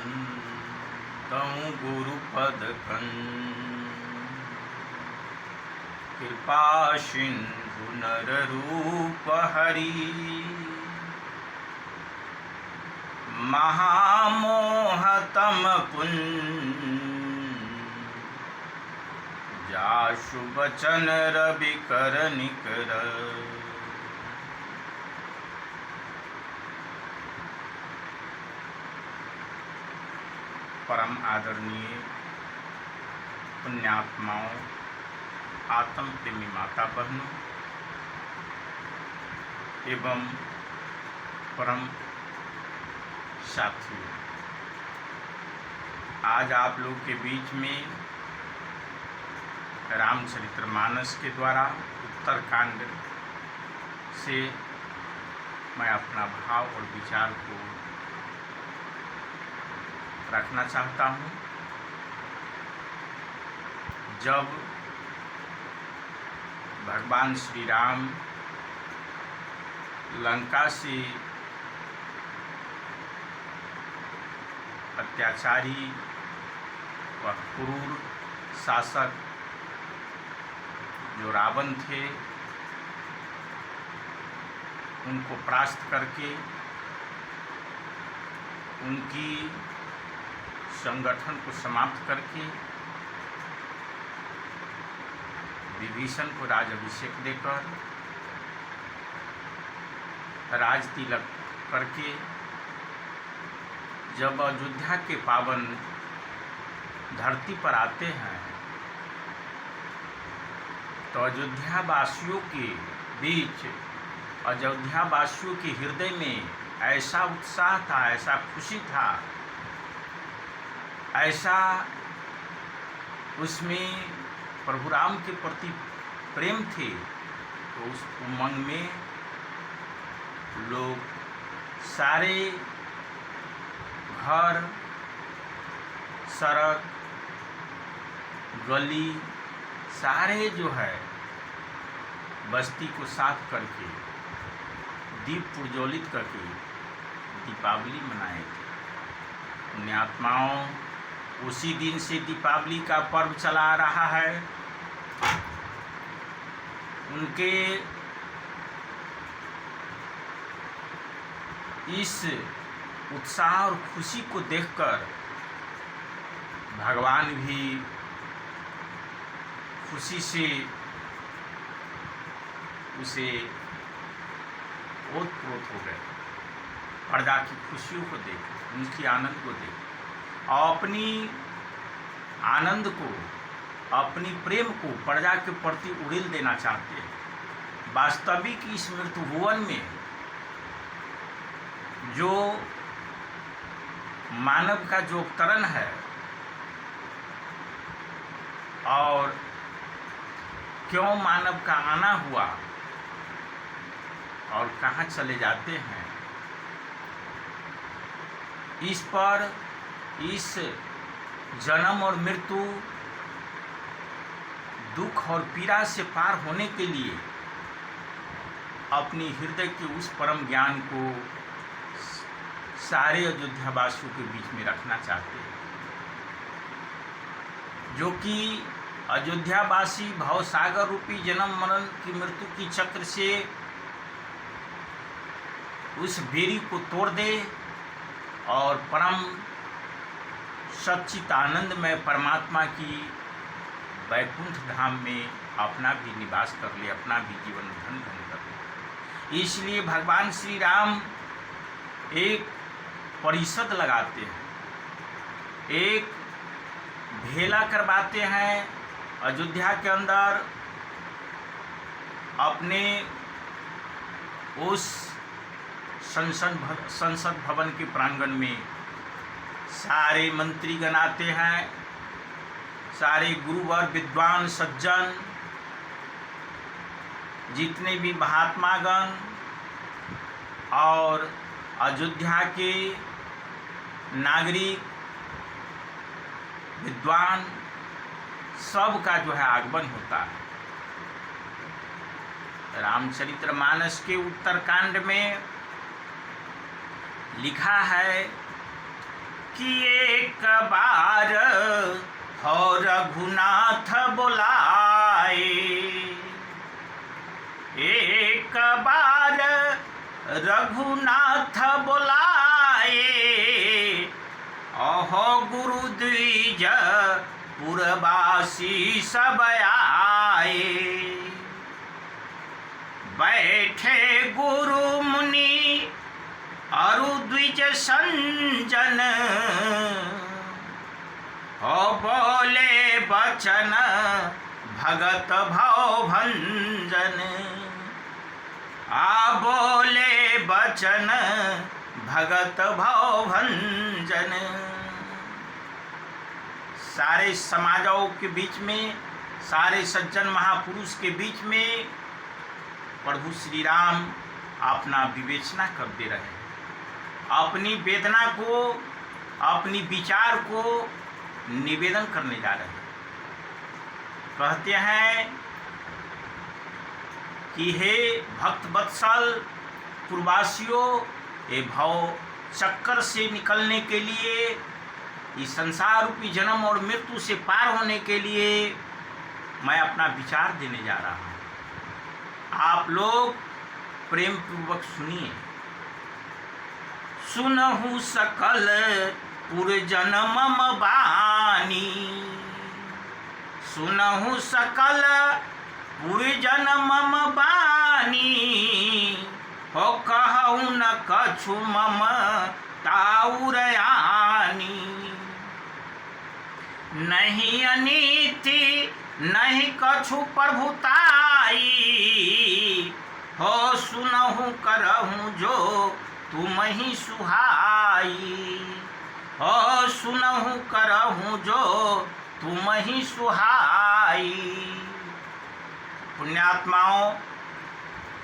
वंदऊँ गुरुपद कृपा सिंधु नर रूप हरि महामोहतम पुंज जासु बचन रवि कर निकर। परम आदरणीय पुण्यात्माओं, आत्म प्रेमी माता बहनों एवं परम साथियों, आज आप लोग के बीच में रामचरितमानस के द्वारा उत्तरकांड से मैं अपना भाव और विचार को रखना चाहता हूँ। जब भगवान श्री राम लंका से अत्याचारी व क्रूर शासक जो रावण थे उनको परास्त करके उनकी संगठन को समाप्त करके विभीषण को राजाभिषेक देकर राज तिलक करके जब अयोध्या के पावन धरती पर आते हैं तो अयोध्या वासियों के बीच, अयोध्या वासियों के हृदय में ऐसा उत्साह था, ऐसा खुशी था, ऐसा उसमें प्रभु राम के प्रति प्रेम थे। तो उस उमंग में लोग सारे घर, सड़क, गली सारे जो है बस्ती को साफ करके दीप प्रज्वलित करके दीपावली मनाए थे। पुण्यात्माओं, उसी दिन से दीपावली का पर्व चला आ रहा है। उनके इस उत्साह और खुशी को देखकर भगवान भी खुशी से उसे ओतप्रोत हो गए। प्रजा की खुशियों को देख, उनकी आनंद को देख, और अपनी आनंद को, अपनी प्रेम को प्रजा के प्रति उड़ेल देना चाहते हैं। वास्तविक इस मृत्यु भुवन में जो मानव का जो अवतरण है और क्यों मानव का आना हुआ और कहाँ चले जाते हैं, इस पर, इस जन्म और मृत्यु, दुख और पीड़ा से पार होने के लिए अपनी हृदय के उस परम ज्ञान को सारे अयोध्यावासियों के बीच में रखना चाहते हैं, जो कि अयोध्यावासी भवसागर रूपी जन्म मरण की मृत्यु की चक्र से उस बेड़ी को तोड़ दे और परम सच्चित आनंदमय परमात्मा की वैकुंठ धाम में अपना भी निवास कर ले, अपना भी जीवन धन्य कर ले। इसलिए भगवान श्री राम एक परिषद लगाते हैं, एक भेला करवाते हैं अयोध्या के अंदर। अपने उस संसद भवन के प्रांगण में सारे मंत्रीगण आते हैं, सारे गुरुवर, विद्वान, सज्जन, जितने भी महात्मागण और अयोध्या के नागरिक, विद्वान, सब का जो है आगमन होता है। रामचरितमानस के उत्तरकांड में लिखा है कि एक बार हो रघुनाथ बुलाए, एक बार रघुनाथ बुलाए, अहो गुरु द्विज पुरवासी सब आए। बैठे गुरु मुनि अरु द्विज संजन, हो बोले बचन भगत भव भंजन, आ बोले बचन भगत भव भंजन। सारे समाजों के बीच में, सारे सज्जन महापुरुष के बीच में प्रभु श्री राम अपना विवेचना करते रहे, अपनी वेदना को, अपनी विचार को निवेदन करने जा रहे हैं। कहते हैं कि हे भक्त वत्सल पूर्वासियों, ये भव चक्कर से निकलने के लिए, इस संसार रूपी जन्म और मृत्यु से पार होने के लिए मैं अपना विचार देने जा रहा हूँ। आप लोग प्रेम पूर्वक सुनिए। सुनहु सकल पुरजन मम बानी, सुनहु सकल पुरजन मम बानी, हो कहु न कछु मम ताउरयानी। नहीं अनीति नहीं कछु प्रभुताई, हो सुनहु करहु जो तुम ही सुहाई, हो सुनहु करहु जो तुम ही सुहाई। पुण्यात्माओं,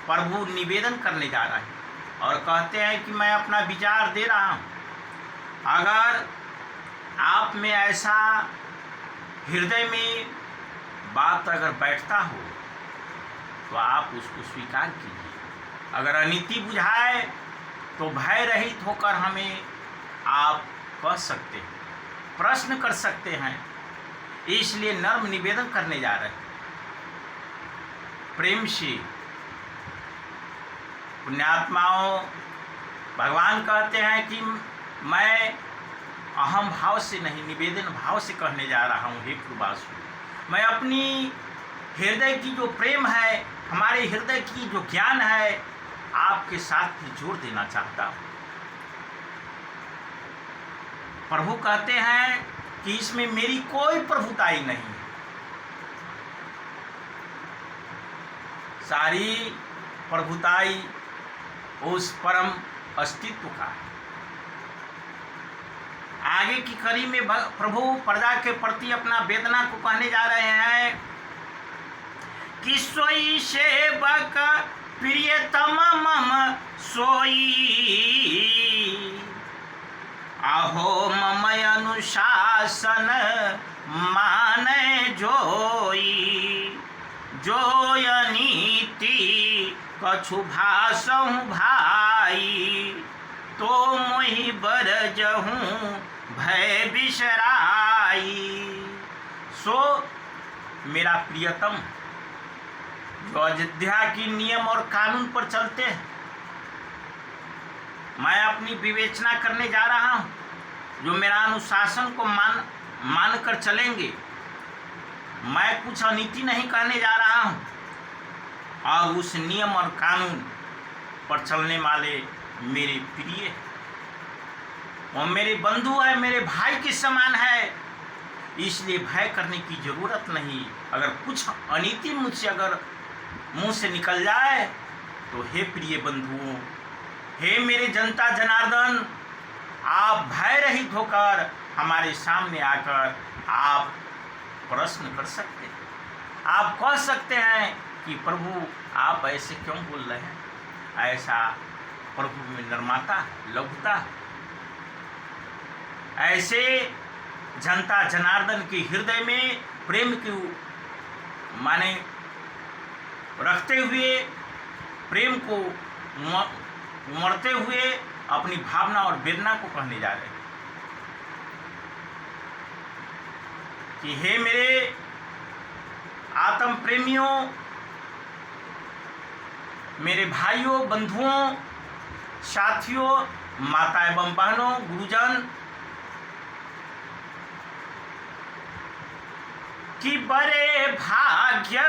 प्रभु निवेदन करने जा रहा है और कहते हैं कि मैं अपना विचार दे रहा हूँ। अगर आप में ऐसा हृदय में बात अगर बैठता हो तो आप उसको स्वीकार कीजिए। अगर अनीति बुझाए तो भय रहित होकर हमें आप कह सकते हैं, प्रश्न कर सकते हैं। इसलिए नर्म निवेदन करने जा रहे हैं प्रेम से। पुण्यात्माओं, भगवान कहते हैं कि मैं अहम भाव से नहीं, निवेदन भाव से कहने जा रहा हूँ। हे पूर्वासु, मैं अपनी हृदय की जो प्रेम है, हमारे हृदय की जो ज्ञान है, आपके साथ जोड़ देना चाहता हूँ। प्रभु कहते हैं कि इसमें मेरी कोई प्रभुताई नहीं है, सारी प्रभुताई उस परम अस्तित्व का है। आगे की कड़ी में प्रभु प्रजा के प्रति अपना वेदना को कहने जा रहे हैं कि सोई सेवक प्रियतम मम सोई, अहो मम अनुशासन माने जोई, जोय नीति कछु भासहु भाई, तो मोहि बरजहूँ भय बिसराई। सो मेरा प्रियतम जो अयोध्या की नियम और कानून पर चलते हैं, मैं अपनी विवेचना करने जा रहा हूँ। जो मेरा अनुशासन को मान कर चलेंगे, मैं कुछ अनीति नहीं कहने जा रहा हूँ, और उस नियम और कानून पर चलने वाले मेरे प्रिय और मेरे बंधु है, मेरे भाई के समान है, इसलिए भय करने की जरूरत नहीं। अगर कुछ अनीति मुझसे अगर मुंह से निकल जाए तो हे प्रिय बंधुओं, हे मेरे जनता जनार्दन, आप भय रहित होकर हमारे सामने आकर आप प्रश्न कर सकते हैं। आप कह सकते हैं कि प्रभु आप ऐसे क्यों बोल रहे हैं। ऐसा प्रभु में नर्मता, लघुता, ऐसे जनता जनार्दन के हृदय में प्रेम की माने रखते हुए, प्रेम को उमड़ते हुए अपनी भावना और वेदना को कहने जा रहे हैं। कि हे मेरे आत्म प्रेमियों, मेरे भाइयों, बंधुओं, साथियों, माता एवं बहनों, गुरुजन, कि बड़े भाग्य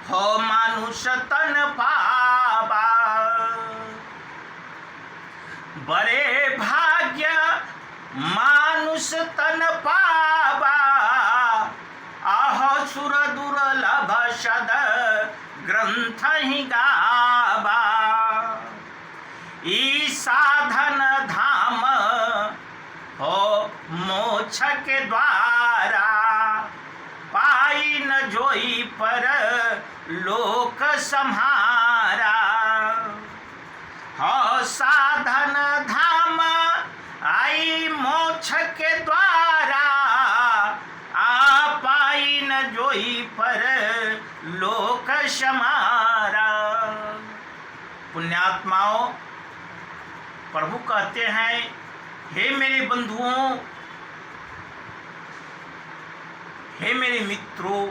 हो मानुष तन पावा, बड़े भाग्य मानुष तन पावा, आह सुर दुर्लभ सद ग्रंथ ही गावा, ई साधन धाम हो मोक्ष के द्वारा, पाई न जोई पर लोक सम्हारा, हो साधन धाम आई मोक्ष के द्वारा, आ पाई न जोई पर लोक समारा। पुण्यात्माओं, प्रभु कहते हैं, हे मेरे बंधुओं, हे मेरे मित्रों,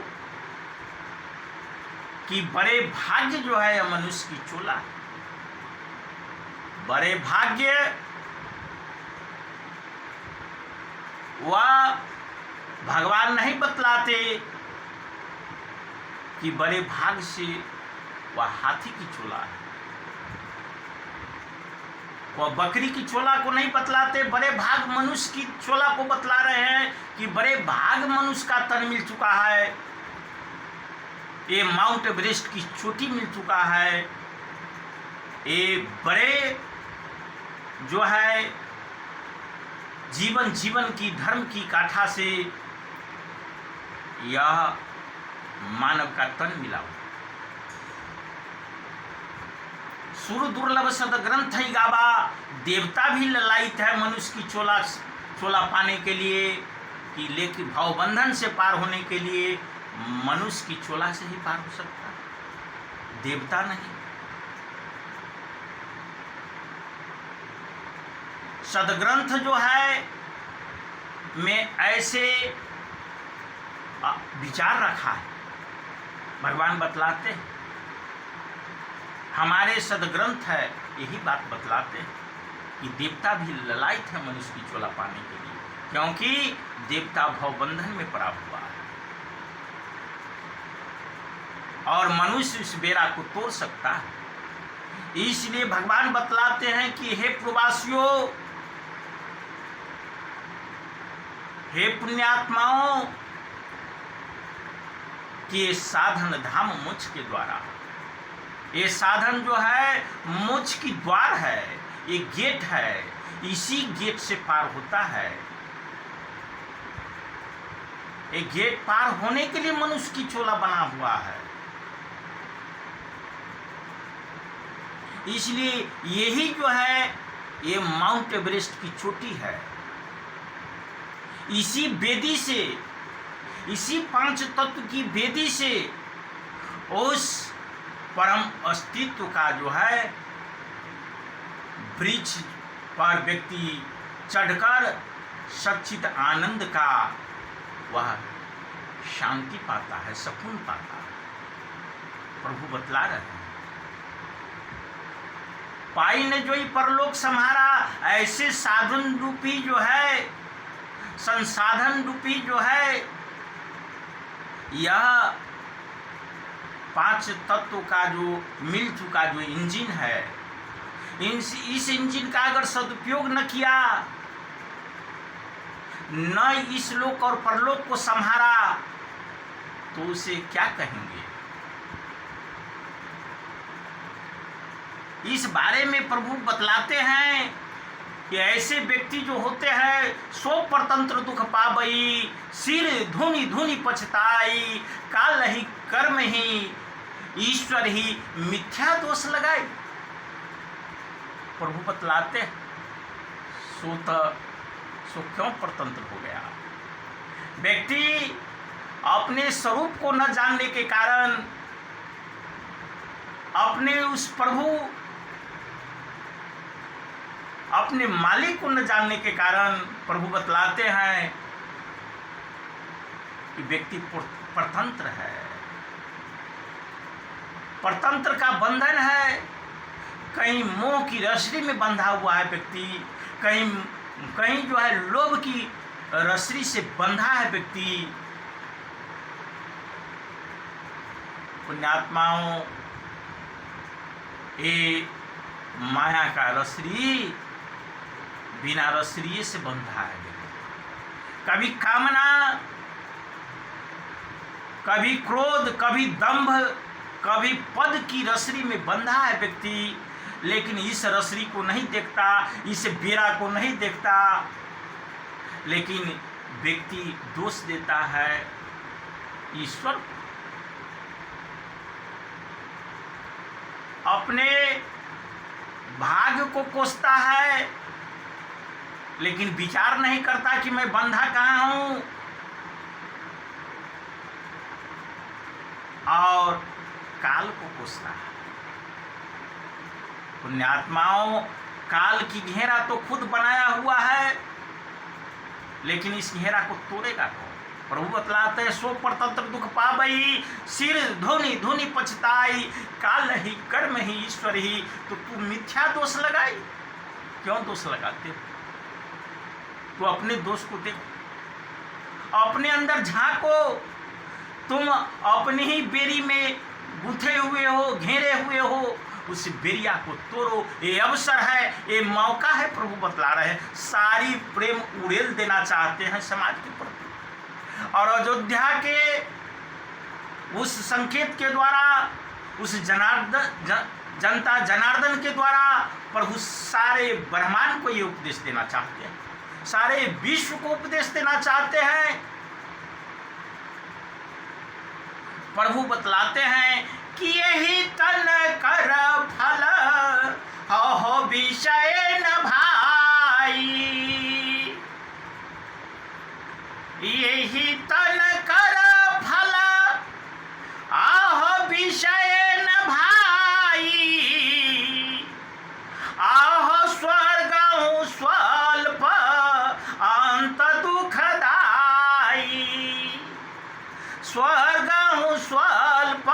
कि बड़े भाग्य जो है मनुष्य की चोला, बड़े भाग्य वह भगवान नहीं बतलाते कि बड़े भाग से वह हाथी की चोला है, वह बकरी की चोला को नहीं बतलाते, बड़े भाग मनुष्य की चोला को बतला रहे हैं कि बड़े भाग मनुष्य का तन मिल चुका है, ये माउंट एवरेस्ट की चोटी मिल चुका है, ये बड़े जो है जीवन की धर्म की काठा से यह मानव का तन मिला। सुर दुर्लभ सद ग्रंथ ही गावा, देवता भी ललायित है मनुष्य की चोला पाने के लिए, कि लेकिन भाव बंधन से पार होने के लिए मनुष्य की चोला से ही पार हो सकता है, देवता नहीं। सदग्रंथ जो है में ऐसे विचार रखा है, भगवान बतलाते हैं, हमारे सदग्रंथ है यही बात बतलाते हैं कि देवता भी ललायित है मनुष्य की चोला पाने के लिए, क्योंकि देवता भवबंधन में पड़ा हुआ है और मनुष्य इस बेड़ा को तोड़ सकता है। इसलिए भगवान बतलाते हैं कि हे प्रवासियों, हे पुण्यात्माओं, कि ये साधन धाम मोक्ष के द्वारा, ये साधन जो है मोक्ष की द्वार है, ये गेट है, इसी गेट से पार होता है। ये गेट पार होने के लिए मनुष्य की चोला बना हुआ है। इसलिए यही जो है ये माउंट एवरेस्ट की चोटी है। इसी वेदी से, इसी पांच तत्व की वेदी से उस परम अस्तित्व का जो है वृक्ष पर व्यक्ति चढ़कर सच्चित आनंद का वह शांति पाता है, सुकून पाता है। प्रभु बतला रहे हैं, पाई ने जो ही परलोक सम्हारा, ऐसे साधन रूपी जो है, संसाधन रूपी जो है, यह पांच तत्व का जो मिल चुका जो इंजन है, इस इंजन का अगर सदुपयोग न किया, न इस लोक और परलोक को संहारा, तो उसे क्या कहेंगे। इस बारे में प्रभु बतलाते हैं कि ऐसे व्यक्ति जो होते हैं, सो परतंत्र दुख पावई, सिर धुनि धुनि पछताई, काल ही कर्म ही ईश्वर ही मिथ्या दोष लगाई। प्रभु बतलाते हैं, सो क्यों परतंत्र हो गया। व्यक्ति अपने स्वरूप को न जानने के कारण, अपने उस प्रभु, अपने मालिक को न जानने के कारण, प्रभु बतलाते हैं कि व्यक्ति परतंत्र है, परतंत्र का बंधन है। कहीं मोह की रस्सी में बंधा हुआ है व्यक्ति, कहीं जो है लोभ की रस्सी से बंधा है व्यक्ति। पुण्यात्माओं, ये माया का रस्सी बिना रस्सी से बंधा है। कभी कामना, कभी क्रोध, कभी दंभ, कभी पद की रस्सी में बंधा है व्यक्ति, लेकिन इस रस्सी को नहीं देखता, इस बेड़ा को नहीं देखता, लेकिन व्यक्ति दोष देता है ईश्वर, अपने भाग्य को कोसता है, लेकिन विचार नहीं करता कि मैं बंधा कहाँ हूं, और काल को कोसता है। पुण्यात्माओं, काल की घेरा तो खुद बनाया हुआ है, लेकिन इस घेरा को तोड़ेगा कौन? प्रभु बतलाते हैं, सो परतंत्र दुख पावई, सिर धोनी धोनी पछताई, काल ही कर्म ही ईश्वर ही। तो तू मिथ्या दोष लगाई, क्यों दोष लगाते हो? तो अपने दोष को देखो, अपने अंदर झांको। तुम अपनी ही बेरी में गुथे हुए हो, घेरे हुए हो, उस बेरिया को तोड़ो। ये अवसर है, ये मौका है। प्रभु बतला रहे हैं, सारी प्रेम उड़ेल देना चाहते हैं समाज के प्रति, और अयोध्या के उस संकेत के द्वारा, उस जनता जनार्दन के द्वारा प्रभु सारे ब्रह्मांड को ये उपदेश देना चाहते हैं, सारे विश्व को उपदेश देना चाहते हैं। प्रभु बतलाते हैं कि यही तन कर फल हो विषय न भाई, यही तन कर फल आह विषय न भाई, आह स्वर्ग स्वल्प अंत दुखदाई, स्वर्ग स्वल्प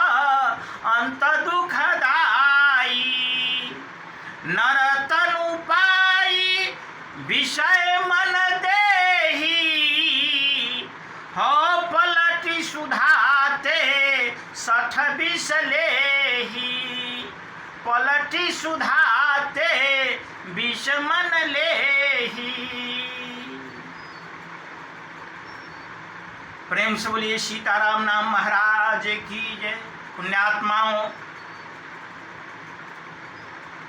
अंत दुखदाई, नरतनु पाई विषय मन देही, हो पलटी सुधाते सठ विष लेही, पलटी सुधाते विष मन लेही। प्रेम से बोलिए सीताराम नाम महाराज की जय। पुण्यात्माओं,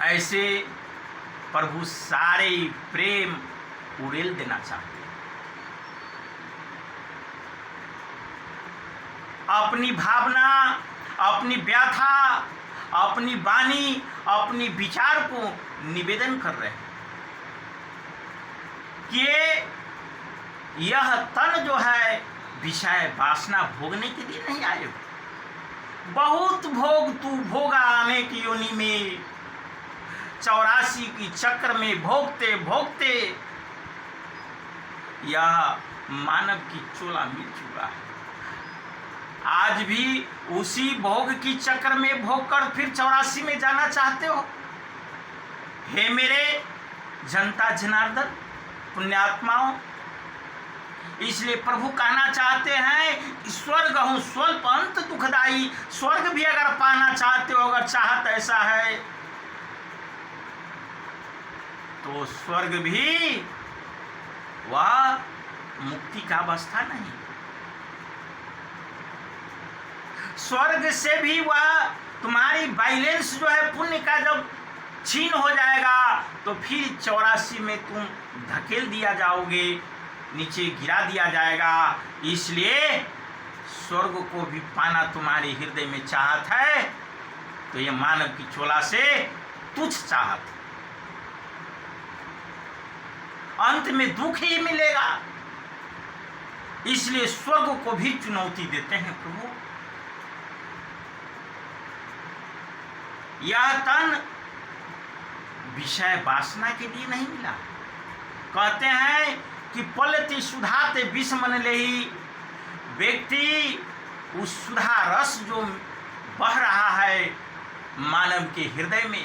ऐसे प्रभु सारे प्रेम उड़ेल देना चाहते हैं। अपनी भावना, अपनी व्यथा, अपनी वाणी, अपनी विचार को निवेदन कर रहे हैं कि यह तन जो है विषय वासना भोगने के लिए नहीं आए हो। बहुत भोग तू भोगा आने की योनि में, 84 की चक्र में भोगते भोगते यह मानव की चोला मिल चुका है। आज भी उसी भोग की चक्र में भोग कर फिर 84 में जाना चाहते हो। हे मेरे जनता जनार्दन, पुण्यात्माओं, इसलिए प्रभु कहना चाहते हैं, स्वर्ग हूं स्वल्प अंत दुखदाई। स्वर्ग भी अगर पाना चाहते हो, अगर चाहत ऐसा है, तो स्वर्ग भी वह मुक्ति का अवस्था नहीं। स्वर्ग से भी वह तुम्हारी बैलेंस जो है पुण्य का जब छीन हो जाएगा, तो फिर 84 में तुम धकेल दिया जाओगे, नीचे गिरा दिया जाएगा। इसलिए स्वर्ग को भी पाना तुम्हारे हृदय में चाहत है, तो ये मानव की चोला से तुच्छ चाहत, अंत में दुख ही मिलेगा। इसलिए स्वर्ग को भी चुनौती देते हैं प्रभु। यह तन विषय वासना के लिए नहीं मिला। कहते हैं कि पलती सुधाते विष मन लेही, व्यक्ति उस सुधा रस जो बह रहा है मानव के हृदय में,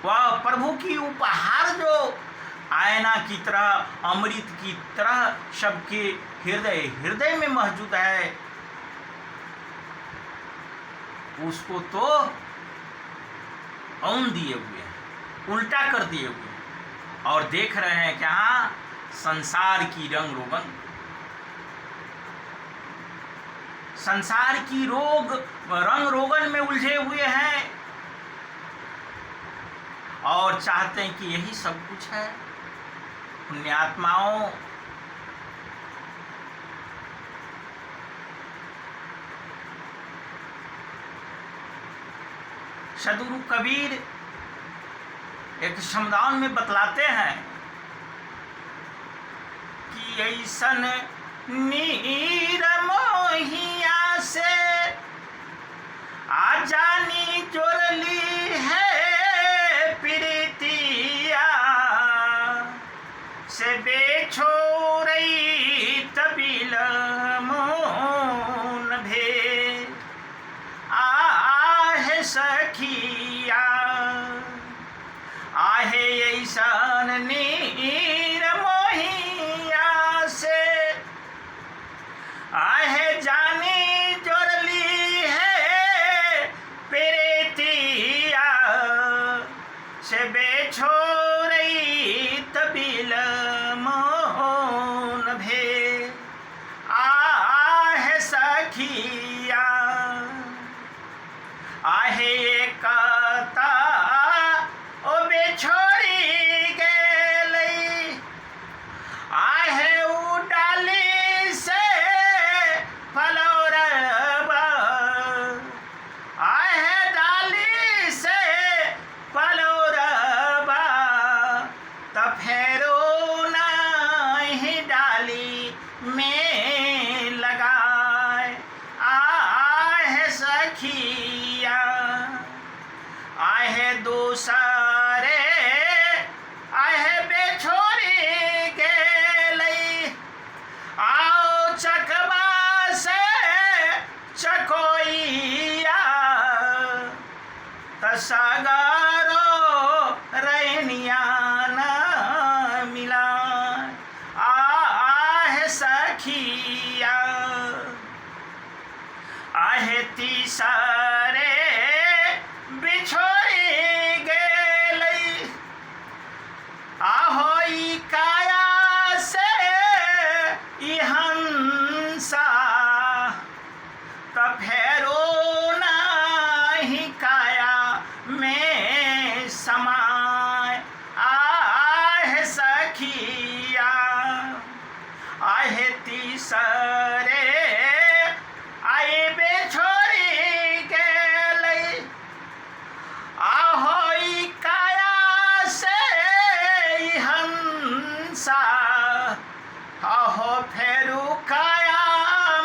वह प्रभु की उपहार जो आयना की तरह, अमृत की तरह सबके हृदय में मौजूद है, उसको तो औन दिए हुए हैं, उल्टा कर दिए हुए हैं और देख रहे हैं क्या संसार की रंग रोगन, संसार की रंग रोगन में उलझे हुए हैं और चाहते हैं कि यही सब कुछ है। पुण्यात्माओं, सद्गुरु कबीर एक समदान में बतलाते हैं कि ऐसन नीर मोहिया से आ जानी जोरली है प्रीतिया से बेछोरई तबिल मोन भे आहे सखिया, आहे ऐसन नीर मोहिया से आहे जानी जोरली है प्रीतिया से बेछोरई तबिल मोन भे आहे सखिया, आहे एकता ओ बेछोरी गेलई, आहे उडाली से फलोरबा, आहे डाली से फलोरबा, तब फेरो नहीं डाली में लगाए, आहे सखिया, आहे दूसरे आहे बेछोरी गेलई, आओ चकबा से चकोइया तसगारो रैनिया न मिला, आहे सखिया, आहे तीसरे बिछोरी गेलई, आहोई काया से ई हंसा, तब फेरो नहीं काया में समाय, आहे सखिया, आहे तीसरे आए बेछोरी गेलई, आहोई काया से ई हंसा, आहो फेरू काया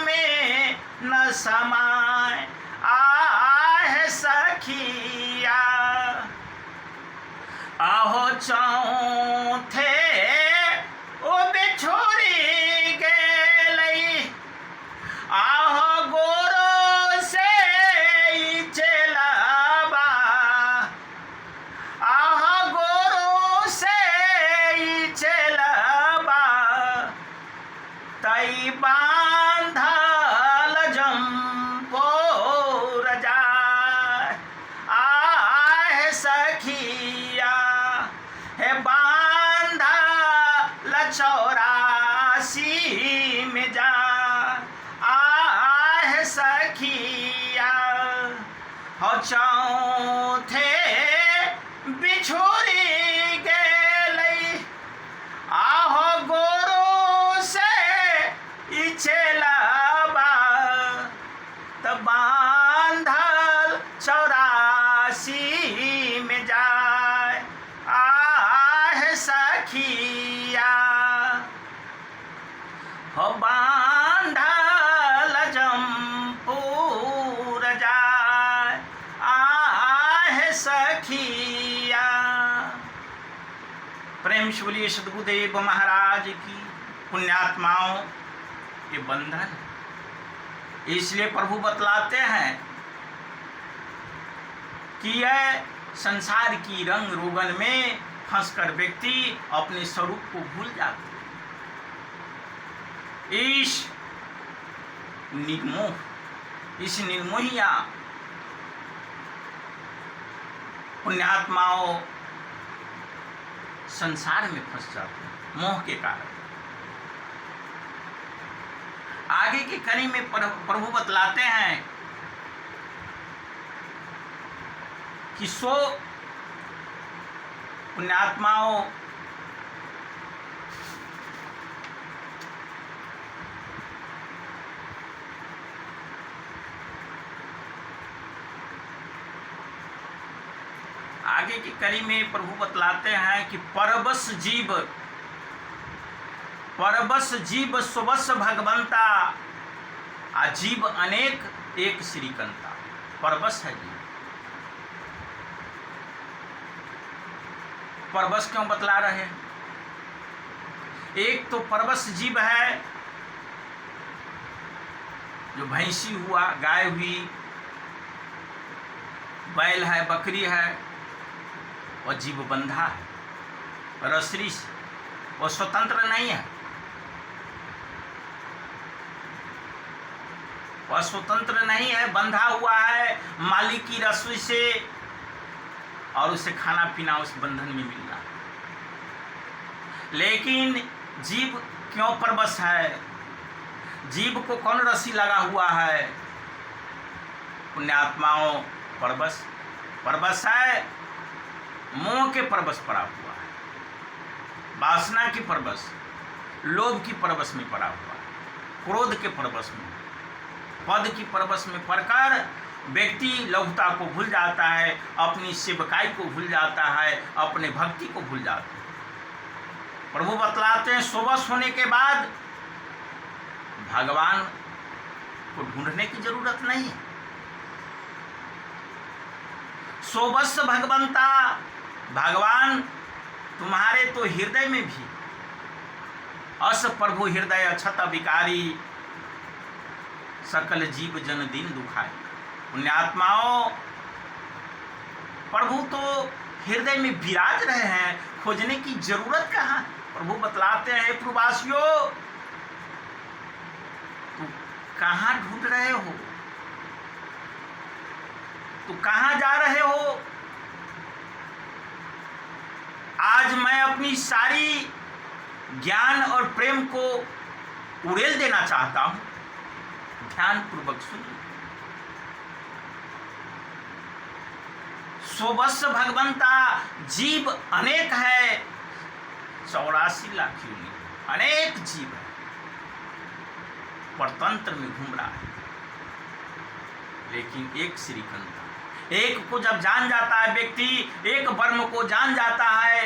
में न समाय, आहे सखिया, आहो चौथे ओ बेछोरी गेलई, आहो गोरो से ई चेलाबा, आहो गोरो से ई चेलाबा, तई बांधल जम्पोर जाय, आहे सखिया, हे बांधल चौरासी में जा, आहे सखिया, हो चौथे बिछोरी गेलई, आहो गोरो से ई चेलाबा, त बांधल चौरासी में जाय, आहे सखिया, हो बांधल जम्पूर जाय, आहे सखिया। प्रेम से बोलिए सद्गुरुदेव महाराज की। पुण्यात्माओं ये बंधन है। इसलिए प्रभु बतलाते हैं कि यह संसार की रंग रोगन में फंसकर व्यक्ति अपने स्वरूप को भूल जाते हैं। इस निर्मोहिया पुण्यात्माओं संसार में फंस जाते हैं मोह के कारण। आगे की कड़ी में प्रभु बतलाते हैं कि सो पुण्यात्माओं आगे की कड़ी में प्रभु बतलाते हैं कि परबस जीव सुबस भगवंता अजीब अनेक एक श्रीकंता। परबस है जीव। परबस क्यों बतला रहे हैं? एक तो परबस जीव है जो भैंसी हुआ, गाय हुई, बैल है, बकरी है, और जीव बंधा है रसरी से, वो स्वतंत्र नहीं है। वह स्वतंत्र नहीं है, बंधा हुआ है मालिक की रस्सी से, और उसे खाना पीना उस बंधन में मिल रहा है। लेकिन जीव क्यों परबस है? जीव को कौन रस्सी लगा हुआ है? पुण्यात्माओं परबस है, मोह के परबस पड़ा हुआ है, वासना की परबस, लोभ की परबस में पड़ा हुआ है, क्रोध के परबस में, पद की परबस में पड़कर व्यक्ति लौहता को भूल जाता है, अपनी सेवकाई को भूल जाता है, अपने भक्ति को भूल जाता है। प्रभु बतलाते हैं सोबस होने के बाद भगवान को ढूंढने की जरूरत नहीं है। सोबस भगवंता, भगवान तुम्हारे तो हृदय में भी। अस प्रभु हृदय अछत विकारी, सकल जीव जन दिन दुखाई। पुण्यात्माओं प्रभु तो हृदय में विराज रहे हैं, खोजने की जरूरत कहाँ? प्रभु बतलाते हैं प्रवासियों तू कहाँ ढूंढ रहे हो, तू कहाँ जा रहे हो? आज मैं अपनी सारी ज्ञान और प्रेम को उड़ेल देना चाहता हूं। ध्यान पूर्वक सुनिए। सोबस भगवंता, जीव अनेक है, 84 लाख योनि, अनेक जीव है, परतंत्र में घूम रहा है, लेकिन एक श्रीकंता। एक को जब जान जाता है व्यक्ति, एक ब्रह्म को जान जाता है,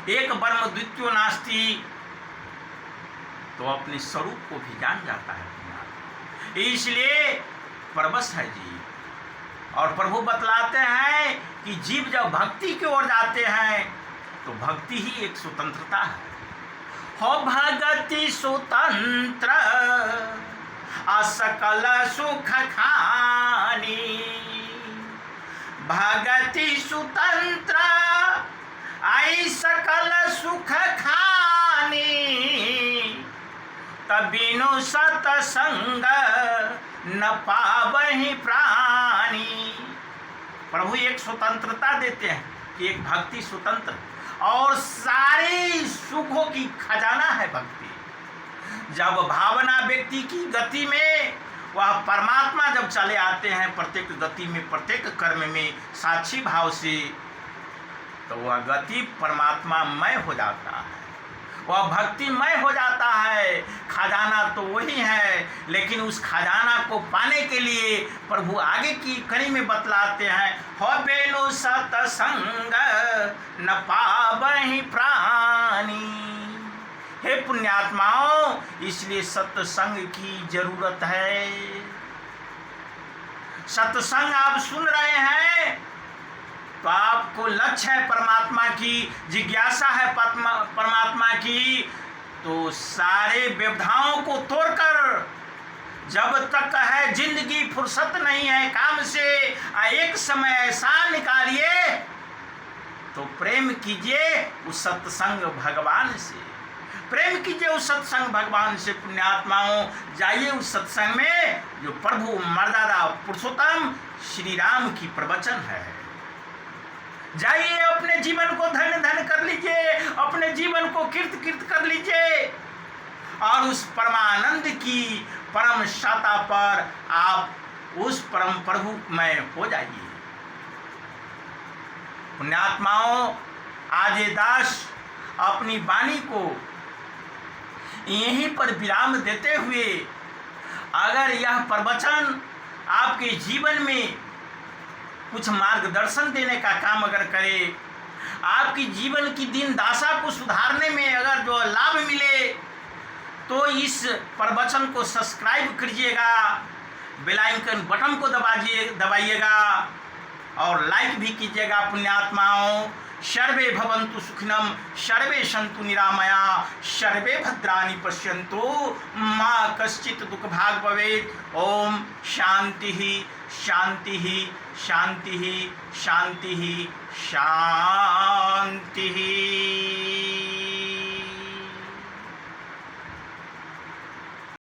एक ब्रह्म द्वितीयो नास्ति, तो अपने स्वरूप को भी जान जाता है। इसलिए परबस है जीव। और प्रभु बतलाते हैं कि जीव जब भक्ति की ओर जाते हैं तो भक्ति ही एक स्वतंत्रता है। हो भगति स्वतंत्र असकल सुख खानी, भगति स्वतंत्र आई सकल सुख खानी, तबिनु सतसंग न पावहि प्राणी। प्रभु एक स्वतंत्रता देते हैं कि एक भक्ति स्वतंत्र, और सारे सुखों की खजाना है भक्ति। जब भावना व्यक्ति की गति में, वह परमात्मा जब चले आते हैं प्रत्येक गति में, प्रत्येक कर्म में साक्षी भाव से, तो वह गति परमात्मामय हो जाता है, वह भक्तिमय हो जाता है। खजाना तो वही है, लेकिन उस खजाना को पाने के लिए प्रभु आगे की कड़ी में बतलाते हैं, हो बेलो सतसंग न पावहि प्राणी। हे पुण्यात्माओं, इसलिए सत्संग की जरूरत है। सत्संग आप सुन रहे हैं तो आपको लक्ष्य है परमात्मा की, जिज्ञासा है परमात्मा की, तो सारे व्यवधाओं को तोड़कर, जब तक है जिंदगी फुर्सत नहीं है काम से, एक समय ऐसा निकालिए तो प्रेम कीजिए उस सत्संग भगवान से, प्रेम कीजिए उस सत्संग भगवान से। पुण्यात्माओं, जाइए उस सत्संग में जो प्रभु मर्यादा पुरुषोत्तम श्री राम की प्रवचन है। जाइए, अपने जीवन को धन्य धन्य कर लीजिए, अपने जीवन को कीर्त कीर्त कर लीजिए और उस परमानंद की परम शाता पर आप उस परम प्रभु में हो जाइए। पुण्यात्माओं, आज ये दास अपनी वाणी को यहीं पर विराम देते हुए, अगर यह प्रवचन आपके जीवन में कुछ मार्गदर्शन देने का काम अगर करे, आपकी जीवन की दिन दशा को सुधारने में अगर जो लाभ मिले, तो इस प्रवचन को सब्सक्राइब कीजिएगा, बेल आइकन बटन को दबाइएगा और लाइक भी कीजिएगा। पुण्यात्माओं, सर्वे भवन्तु सुखिनम, सर्वे सन्तु निरामया, सर्वे भद्राणि पश्यन्तु, मा कश्चित् दुःख भाग् भवेत्। ओम शांति शांति शांति शांति शांति।